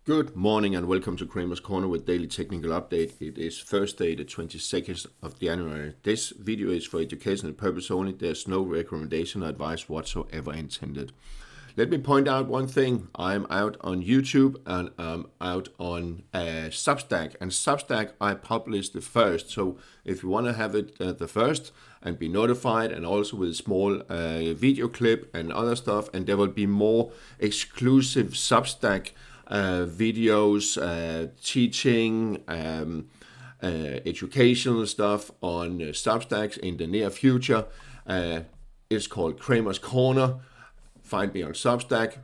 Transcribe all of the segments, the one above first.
Good morning and welcome to Kramer's Corner with daily technical update. It is Thursday, the 22nd of January. This video is for educational purpose only. There's no recommendation or advice whatsoever intended. Let me point out one thing. I'm out on YouTube and I'm out on Substack. And Substack I published the first. So if you want to have it the first and be notified, and also with a small video clip and other stuff, and there will be more exclusive Substack videos, teaching, educational stuff on Substacks in the near future. It's called Kramer's Corner. Find me on Substack.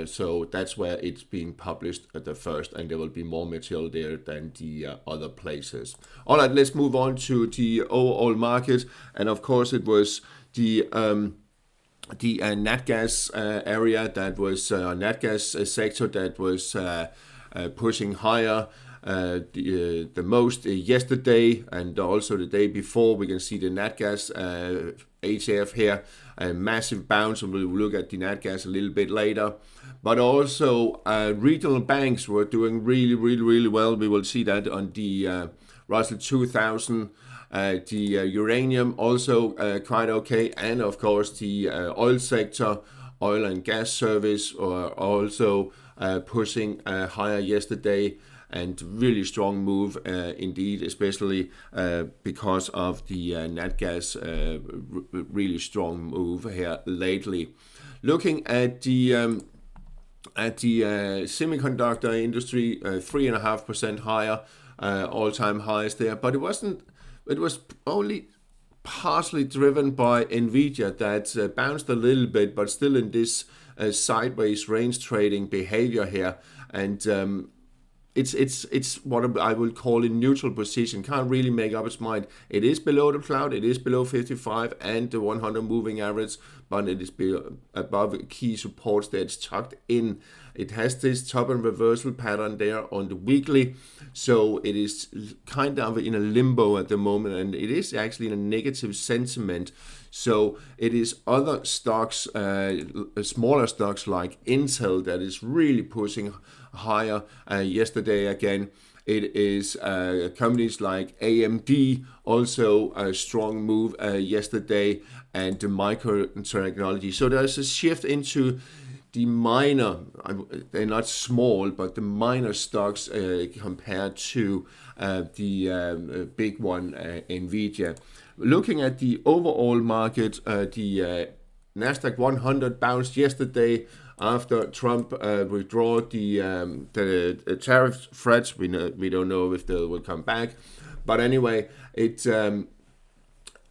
So that's where it's being published at the first, and there will be more material there than the other places. All right, let's move on to the overall market, and of course it was the nat gas area that was nat gas sector that was pushing higher the most yesterday, and also the day before. We can see the nat gas ETF here, a massive bounce, and we'll look at the nat gas a little bit later. But also regional banks were doing really well. We will see that on the Russell 2000. The uranium also quite okay, and of course the oil sector, oil and gas service, are also pushing higher yesterday, and really strong move indeed, especially because of the nat gas really strong move here lately. Looking at the semiconductor industry, 3.5% higher, all-time highs there, but it was only partially driven by Nvidia that bounced a little bit, but still in this sideways range trading behavior here, and it's what I would call a neutral position. Can't really make up its mind. It is below the cloud, it is below 55 and the 100 moving average, but it is above key supports that it's tucked in. It has this top and reversal pattern there on the weekly, so it is kind of in a limbo at the moment, and it is actually in a negative sentiment. So it is other stocks, smaller stocks like Intel, that is really pushing higher. Yesterday again, it is companies like AMD, also a strong move yesterday, and the Micron technology. So there's a shift into the minor, they're not small, but the minor stocks compared to the big one, Nvidia. Looking at the overall market, the Nasdaq 100 bounced yesterday after Trump withdrew the tariff threats. We don't know if they will come back, but anyway, it's the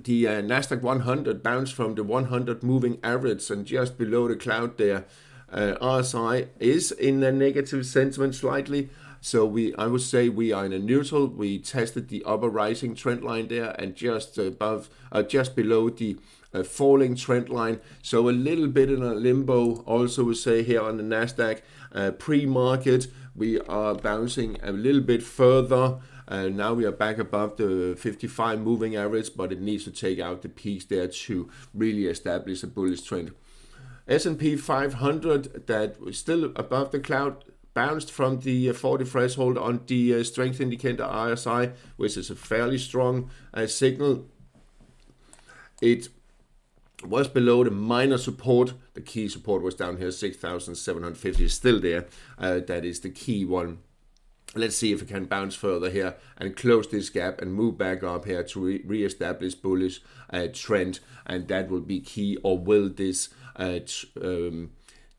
Nasdaq 100 bounced from the 100 moving average and just below the cloud there. RSI is in a negative sentiment slightly, so I would say we are in a neutral. We tested the upper rising trend line there, and just below the falling trend line, so a little bit in a limbo. Also we say here on the Nasdaq pre-market, we are bouncing a little bit further. Now we are back above the 55 moving average, but it needs to take out the peaks there to really establish a bullish trend. S&P 500, that was still above the cloud, bounced from the 40 threshold on the strength indicator RSI, which is a fairly strong signal. It was below the minor support. The key support was down here, 6,750 is still there. That is the key one. Let's see if it can bounce further here and close this gap and move back up here to re-establish bullish trend, and that will be key. Or will this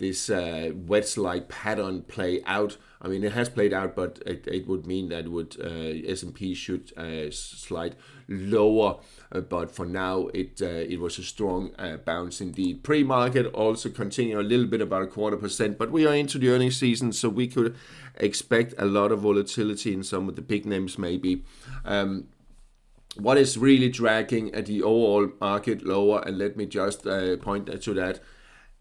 wedge-like pattern play out? I mean, it has played out, but it would mean that S&P should slide lower. But for now, it was a strong bounce indeed. Pre-market also continue a little bit, about 0.25%, but we are into the earnings season, so we could expect a lot of volatility in some of the big names maybe. What is really dragging at the overall market lower, and let me just point to that,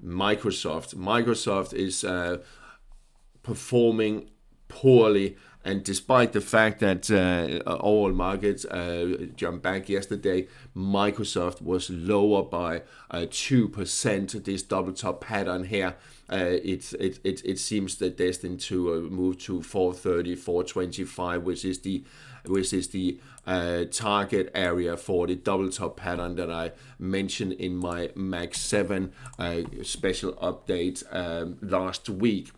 Microsoft. Microsoft is performing poorly. And despite the fact that all markets jumped back yesterday, Microsoft was lower by 2%. This double top pattern here, it seems that destined to move to 430, 425, which is the target area for the double top pattern that I mentioned in my Max 7 special update last week.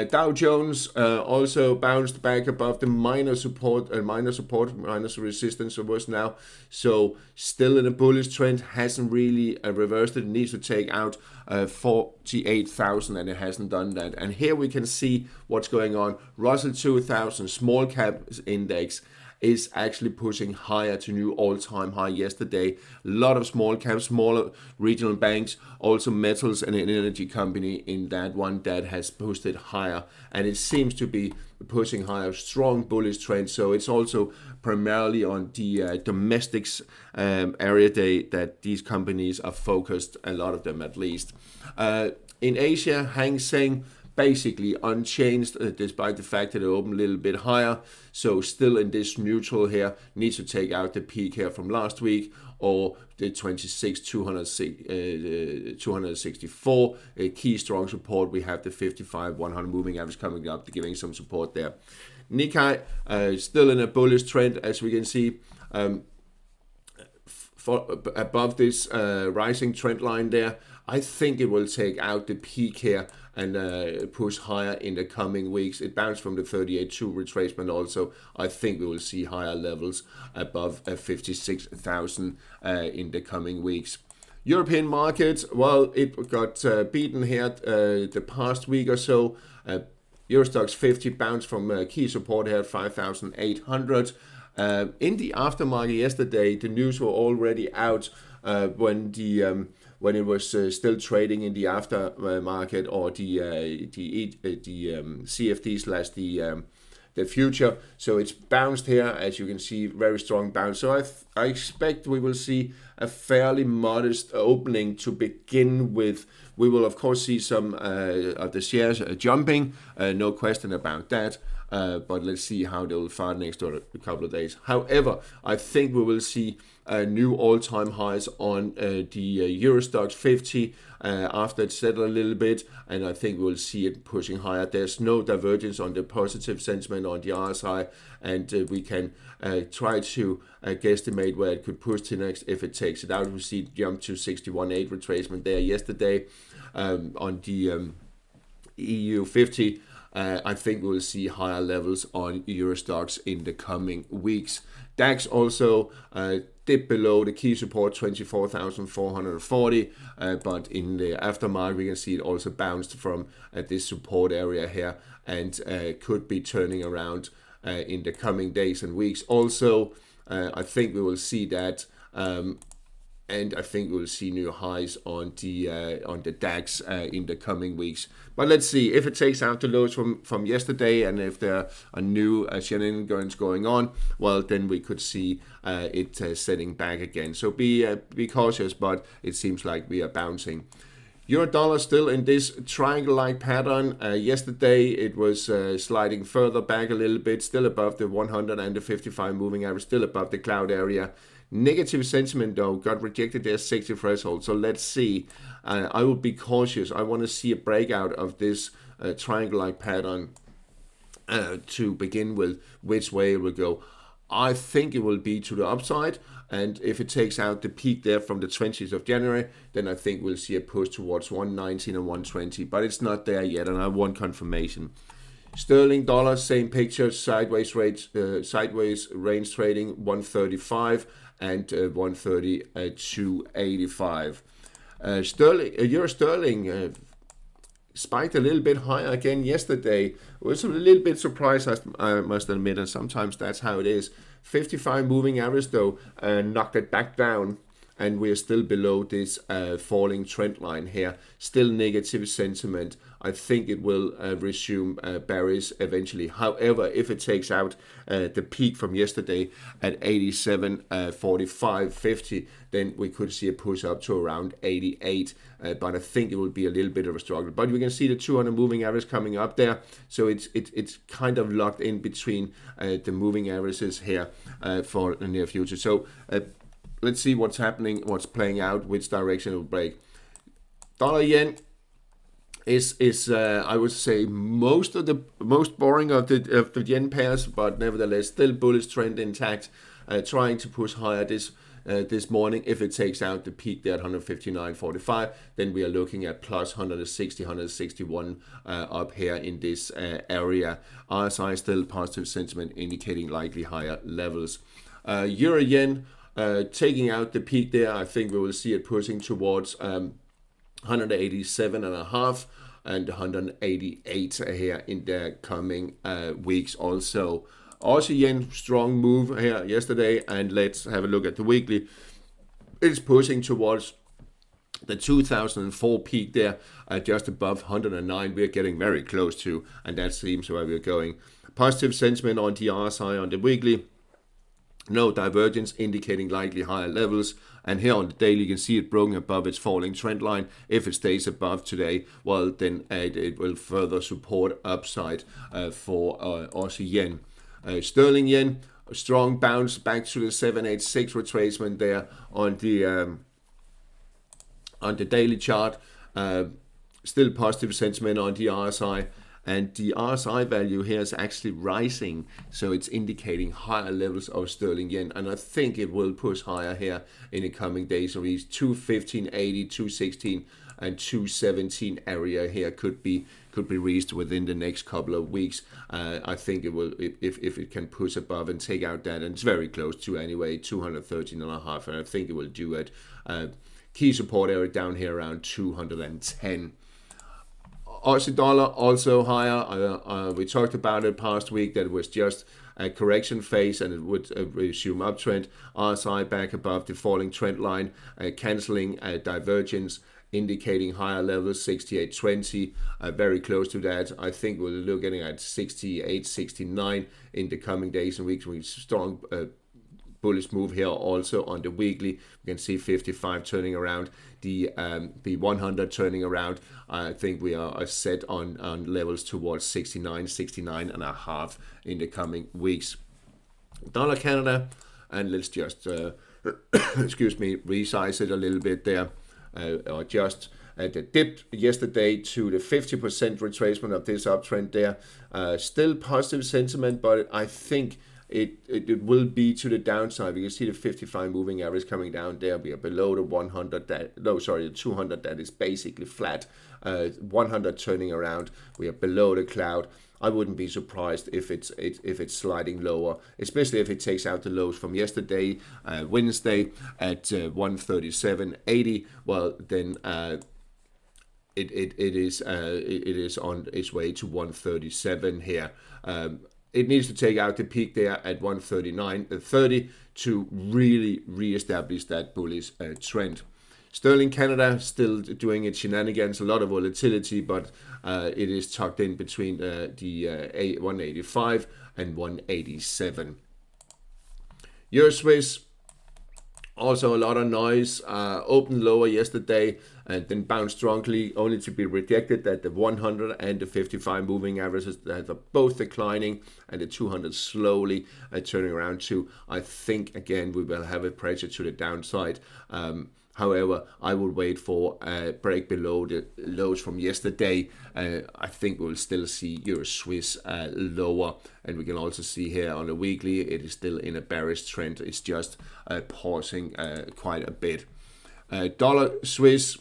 Dow Jones also bounced back above the minor support, minus resistance it was now. So still in a bullish trend, hasn't really reversed it. It needs to take out 48,000 and it hasn't done that. And here we can see what's going on. Russell 2000 small cap index is actually pushing higher to new all-time high yesterday. A lot of small caps, smaller regional banks, also metals and an energy company in that one that has pushed it higher. And it seems to be pushing higher, strong bullish trend. So it's also primarily on the domestics area that these companies are focused, a lot of them at least. In Asia, Hang Seng basically unchanged despite the fact that it opened a little bit higher. So still in this neutral here, needs to take out the peak here from last week or the 264. A key strong support. We have the 55-100 moving average coming up, giving some support there. Nikkei still in a bullish trend, as we can see. Above this rising trend line there, I think it will take out the peak here and push higher in the coming weeks. It bounced from the 38.2 retracement also. I think we will see higher levels above 56,000 in the coming weeks. European markets, well, it got beaten here the past week or so. EUROStoxx50 bounced from key support here at 5,800. In the aftermarket yesterday, the news were already out when it was still trading in the aftermarket or the CFD slash the future. So it's bounced here, as you can see, very strong bounce. So I expect we will see a fairly modest opening to begin with. We will of course see some of the shares jumping, no question about that. But let's see how they'll fare next to a couple of days. However, I think we will see new all-time highs on the EUROStoxx50 after it settled a little bit, and I think we'll see it pushing higher. There's no divergence on the positive sentiment on the RSI, and we can try to guesstimate where it could push to next if it takes it out. We see it jump to 61.8 retracement there yesterday on the EU50. I think we'll see higher levels on EuroStoxx in the coming weeks. DAX also dipped below the key support 24,440, but in the aftermarket we can see it also bounced from this support area here and could be turning around in the coming days and weeks. Also, I think we will see that. And I think we'll see new highs on the DAX in the coming weeks. But let's see if it takes out the lows from yesterday, and if there are new shenanigans going on, well, then we could see it setting back again. So be cautious, but it seems like we are bouncing. Euro dollar still in this triangle-like pattern. Yesterday it was sliding further back a little bit, still above the 100 and the 55 moving average, still above the cloud area. Negative sentiment though got rejected their 60 threshold, so let's see. I will be cautious. I want to see a breakout of this triangle-like pattern to begin with, which way it will go. I think it will be to the upside, and if it takes out the peak there from the 20th of January, then I think we'll see a push towards 119 and 120, but it's not there yet, and I want confirmation. Sterling dollar, same picture, sideways range trading 135 and 130 285. Euro sterling spiked a little bit higher again yesterday. I was a little bit surprised, I must admit, and sometimes that's how it is. 55 moving average though knocked it back down, and we're still below this falling trend line here. Still negative sentiment. I think it will resume bearish eventually. However, if it takes out the peak from yesterday at 87.45.50, then we could see a push up to around 88. But I think it will be a little bit of a struggle. But we can see the 200 moving average coming up there, so it's kind of locked in between the moving averages here for the near future. So let's see what's happening, what's playing out, which direction it will break. Dollar yen is I would say most boring of the yen pairs, but nevertheless still bullish trend intact, trying to push higher this morning. If it takes out the peak there at 159.45, then we are looking at plus 160, 161 up here in this area. RSI still positive sentiment indicating likely higher levels. Euro yen taking out the peak there, I think we will see it pushing towards 187.5 and 188 here in the coming weeks also. Aussie yen, strong move here yesterday, and let's have a look at the weekly. It's pushing towards the 2004 peak there, just above 109. We're getting very close to, and that seems where we're going. Positive sentiment on the RSI on the weekly. No divergence, indicating likely higher levels. And here on the daily, you can see it broken above its falling trend line. If it stays above today, well, then it will further support upside for Aussie yen. Sterling yen, a strong bounce back to the 786 retracement there on the daily chart. Still positive sentiment on the RSI. And the RSI value here is actually rising, so it's indicating higher levels of sterling yen, and I think it will push higher here in the coming days. So these 215.80, 216, and 217 area here could be reached within the next couple of weeks. I think it will, if it can push above and take out that, and it's very close to anyway, 213.5, and I think it will do it. Key support area down here around 210. Aussie dollar also higher. We talked about it past week that it was just a correction phase and it would resume uptrend. RSI back above the falling trend line, cancelling divergence, indicating higher levels, 68.20, very close to that. I think we're looking at 68, 69 in the coming days and weeks. With strong bullish move here also on the weekly. We can see 55 turning around, the 100 turning around. I think we are set on levels towards 69 and a half in the coming weeks. Dollar Canada, and let's just excuse me, resize it a little bit there, or just the dip yesterday to the 50% retracement of this uptrend there. Still positive sentiment, but I think it will be to the downside. You can see the 55 moving average coming down there. We are below the 100, the 200 that is basically flat. 100 turning around. We are below the cloud. I wouldn't be surprised if it's sliding lower, especially if it takes out the lows from yesterday, Wednesday at 137.80. Well, then it is on its way to 137 here. It needs to take out the peak there at 139.30 to really re-establish that bullish trend. Sterling Canada still doing its shenanigans, a lot of volatility, but it is tucked in between the 185 and 187. Euro Swiss, also a lot of noise, opened lower yesterday and then bounced strongly, only to be rejected at the 100 and the 55 moving averages that are both declining, and the 200 slowly turning around too. I think again we will have a pressure to the downside. However, I would wait for a break below the lows from yesterday. I think we'll still see Euro Swiss lower, and we can also see here on the weekly it is still in a bearish trend. It's just pausing quite a bit. Dollar Swiss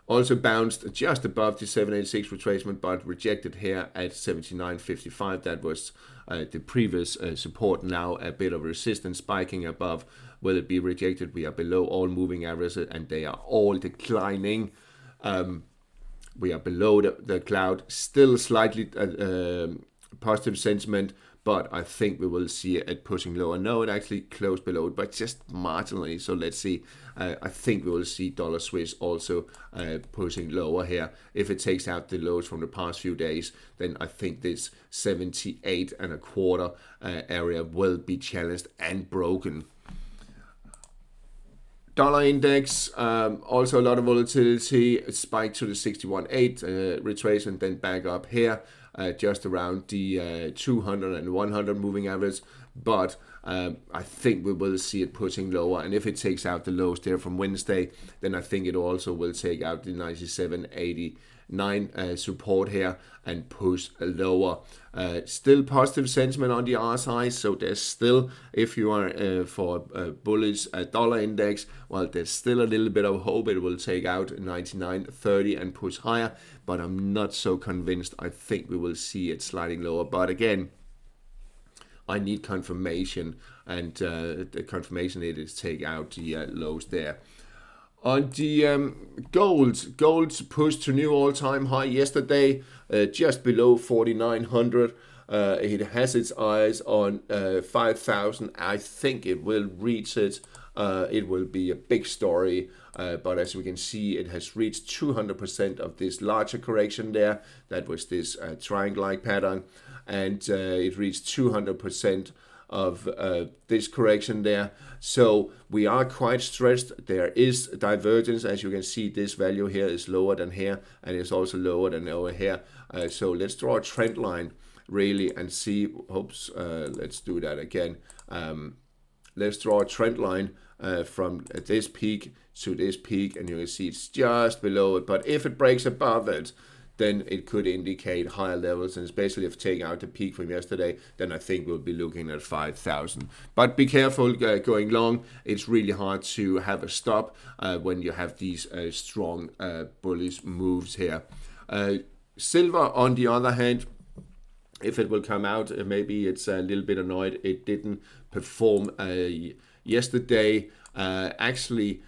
also bounced just above the 786 retracement, but rejected here at 79.55. That was the previous support. Now a bit of resistance spiking above. Will it be rejected? We are below all moving averages and they are all declining. We are below the cloud, still slightly positive sentiment, but I think we will see it pushing lower. No, it actually closed below it, but just marginally. So let's see. I think we will see dollar Swiss also pushing lower here. If it takes out the lows from the past few days, then I think this 78.25 area will be challenged and broken. Dollar index, also a lot of volatility. It spiked to the 61.8, retracement, then back up here, just around the 200 and 100 moving average. But I think we will see it pushing lower. And if it takes out the lows there from Wednesday, then I think it also will take out the 97.89 support here and push lower. Still positive sentiment on the RSI, so there's still, if you are for bullish dollar index, well, there's still a little bit of hope it will take out 99.30 and push higher, but I'm not so convinced. I think we will see it sliding lower, but again, I need confirmation, and the confirmation is take out the lows there. On the gold's pushed to new all-time high yesterday, just below 4,900. It has its eyes on 5,000. I think it will reach it. It will be a big story, but as we can see, it has reached 200% of this larger correction there. That was this triangle-like pattern, and it reached 200% of this correction there. So we are quite stressed. There is divergence. As you can see, this value here is lower than here, and it's also lower than over here. So let's draw a trend line really and see. Oops, let's do that again. Let's draw a trend line from this peak to this peak, and you can see it's just below it. But if it breaks above it, then it could indicate higher levels, and especially if taking out the peak from yesterday, then I think we'll be looking at 5,000. But be careful going long. It's really hard to have a stop when you have these strong bullish moves here. Silver, on the other hand, if it will come out, maybe it's a little bit annoyed it didn't perform yesterday. Actually,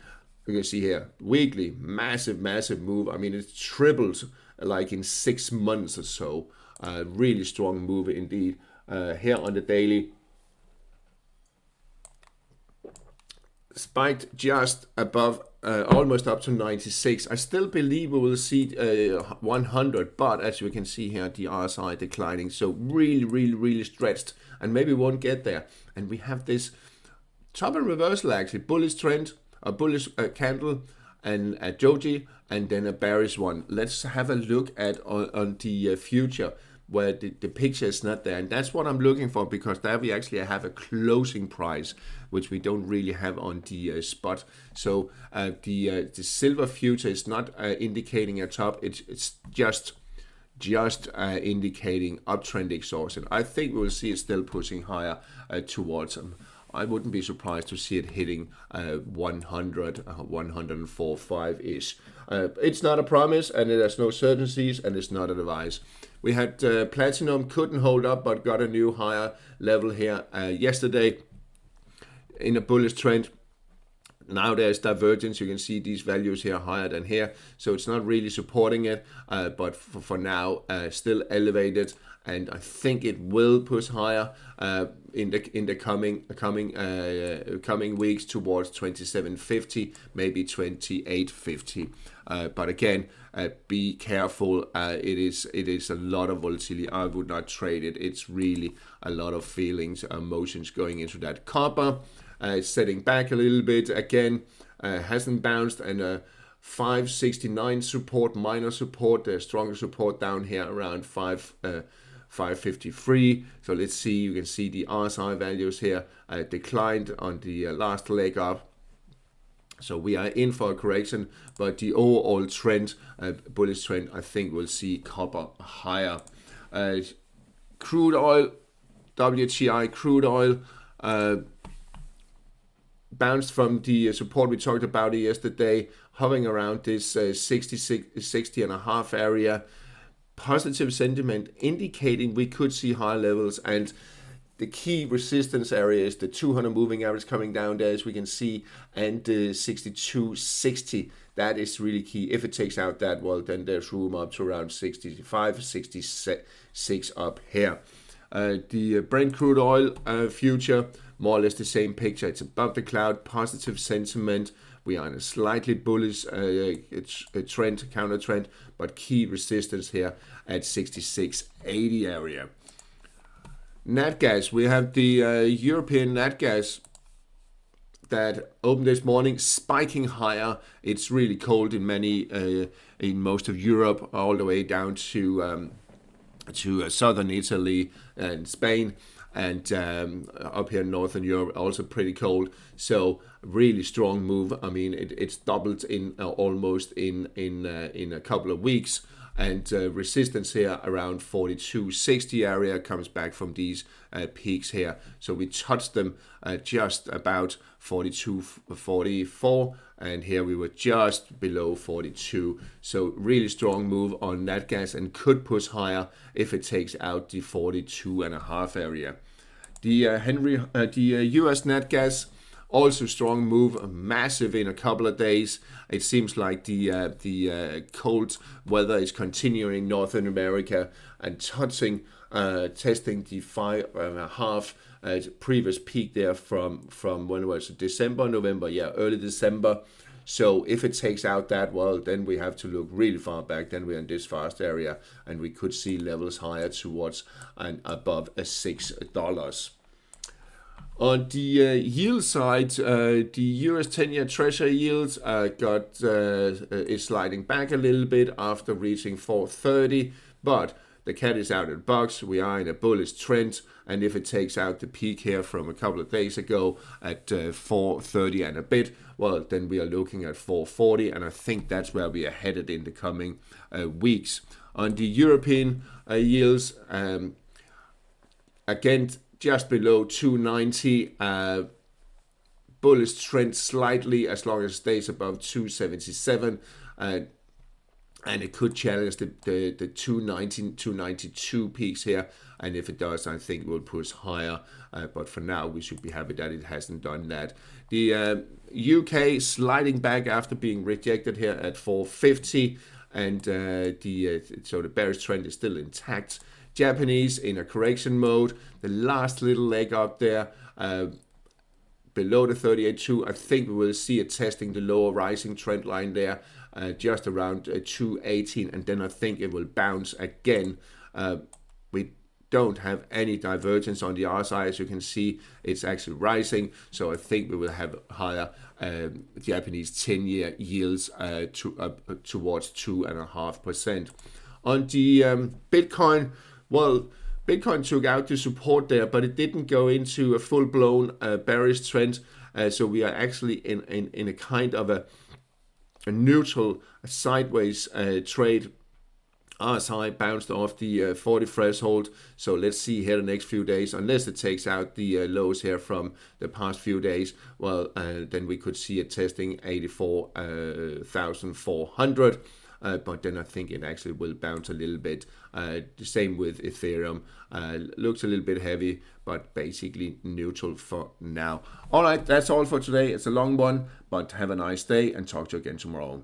you can see here, weekly, massive move. I mean, it tripled like in 6 months or so. Really strong move indeed. Here on the daily, spiked just above, almost up to 96. I still believe we will see 100, but as you can see here, the RSI declining. So really stretched, and maybe won't get there. And we have this top and reversal, actually, bullish trend, a bullish candle, and a doji, and then a bearish one. Let's have a look at on the future, where the picture is not there, and that's what I'm looking for, because there we actually have a closing price, which we don't really have on the spot. So the silver future is not indicating a top. It's just indicating uptrend exhaustion. I think we will see it still pushing higher towards them. I wouldn't be surprised to see it hitting 100, 104.5-ish. It's not a promise, and there's no certainties, and it's not an advice. We had platinum couldn't hold up, but got a new higher level here yesterday in a bullish trend. Now there's divergence. You can see these values here higher than here, so it's not really supporting it, but for now still elevated, and I think it will push higher in the coming weeks towards 27.50, maybe 28.50. But again, be careful. It is a lot of volatility. I would not trade it. It's really a lot of feelings, emotions going into that. Copper setting back a little bit again, hasn't bounced, and 569 support, minor support. There's stronger support down here around 553. So let's see. You can see the RSI values here declined on the last leg up. So we are in for a correction, but the overall trend, bullish trend, I think we'll see copper higher. Crude oil, WTI crude oil, bounced from the support we talked about yesterday, hovering around this 60.5 area. Positive sentiment indicating we could see higher levels, and the key resistance area is the 200 moving average coming down there, as we can see, and the 62.60. That is really key. If it takes out that, well, then there's room up to around 65, 66 up here. The Brent Crude oil future, more or less the same picture. It's above the cloud, positive sentiment. We are in a slightly bullish trend, counter trend, but key resistance here at 66.80 area. Nat gas, we have the European nat gas that opened this morning spiking higher. It's really cold in in most of Europe, all the way down to southern Italy and Spain, and up here in northern Europe also pretty cold. So really strong move. I mean, it's doubled in almost in a couple of weeks. And resistance here around 42.60 area comes back from these peaks here. So we touched them just about 42.44, and here we were just below 42. So really strong move on nat gas, and could push higher if it takes out the 42.5 area. The US nat gas, also strong move, massive in a couple of days. It seems like the cold weather is continuing in Northern America and testing the 5.5 previous peak there from when was it, December, November, early December. So if it takes out that, well, then we have to look really far back. Then we're in this fast area, and we could see levels higher towards and above $6. On the yield side, the US 10-year Treasury yields is sliding back a little bit after reaching 4.30, but the cat is out of the box. We are in a bullish trend, and if it takes out the peak here from a couple of days ago at 4.30 and a bit, well, then we are looking at 4.40, and I think that's where we are headed in the coming weeks. On the European yields, again, just below 290, bullish trend slightly as long as it stays above 277, and it could challenge the 290, 292 peaks here, and if it does, I think it will push higher, but for now we should be happy that it hasn't done that. The UK sliding back after being rejected here at 450, and so the bearish trend is still intact. Japanese in a correction mode, the last little leg up there below the 38.2. I think we will see it testing the lower rising trend line there just around 218, and then I think it will bounce again. We don't have any divergence on the RSI, as you can see. It's actually rising, so I think we will have higher Japanese 10-year yields towards 2.5%. On the Bitcoin, well, Bitcoin took out the support there, but it didn't go into a full-blown bearish trend. So we are actually in a kind of a neutral sideways trade. RSI bounced off the 40 threshold. So let's see here the next few days. Unless it takes out the lows here from the past few days, well, then we could see it testing 84,400. But then I think it actually will bounce a little bit. The same with Ethereum. Looks a little bit heavy, but basically neutral for now. All right, that's all for today. It's a long one, but have a nice day and talk to you again tomorrow.